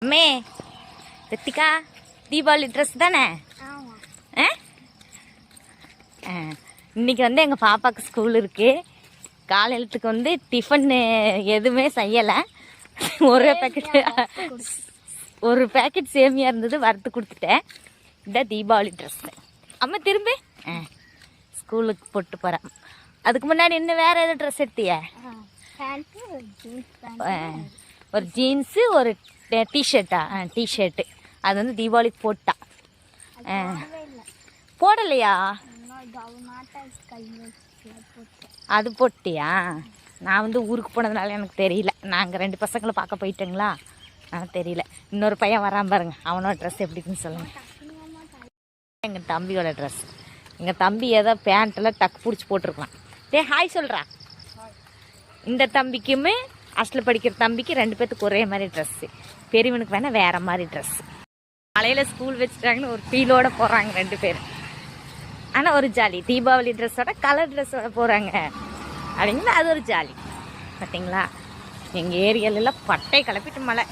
அம்மே Ritika Deepavali dress தானே? இன்னைக்கு வந்து எங்கள் பாப்பாவுக்கு ஸ்கூல் இருக்கு. காலையிலத்துக்கு வந்து டிஃபன் எதுவுமே செய்யலை. ஒரு பேக்கெட் சேமியா இருந்தது, வறுத்து கொடுத்துட்டேன். இதான் தீபாவளி ட்ரெஸ். அம்மா திரும்ப ஸ்கூலுக்கு போட்டு போகிறேன். அதுக்கு முன்னாடி இன்னும் வேறு எதுவும் ட்ரெஸ் எடுத்தியா? ஒரு ஜீன்ஸு ஒரு டிஷர்ட்டா? டிஷர்ட்டு. அது வந்து தீபாவளிக்கு போட்டா. போடலையா? அது போட்டியா? நான் வந்து ஊருக்கு போனதுனால எனக்கு தெரியல. நாங்கள் 2 பசங்களை பார்க்க போயிட்டேங்களா, ஆனால் தெரியல. இன்னொரு பையன் வரான் பாருங்க, அவனோட ட்ரெஸ் எப்படின்னு சொல்லுங்கள். எங்கள் தம்பியோட ட்ரெஸ். எங்கள் தம்பி ஏதோ பேண்ட்டெல்லாம் டக்கு பிடிச்சி போட்டிருக்கலாம். ஹாய் சொல்கிறா. இந்த தம்பிக்குமே ஹாஸ்டலில் படிக்கிற தம்பிக்கு 2 பேர்த்துக்கு ஒரே மாதிரி ட்ரெஸ்ஸு. பெரியவனுக்கு வேணால் வேறு மாதிரி ட்ரெஸ்ஸு. காலையில் ஸ்கூல் வச்சுட்டாங்கன்னு ஒரு ஃபீலோடு போகிறாங்க 2 பேர். ஆனால் ஒரு ஜாலி. தீபாவளி ட்ரெஸ்ஸோட கலர் ட்ரெஸ்ஸோட போகிறாங்க அப்படிங்களா, அது ஒரு ஜாலி. பார்த்தீங்களா, எங்கள் ஏரியாலெல்லாம் பட்டை கிளப்பிட்டு மழை.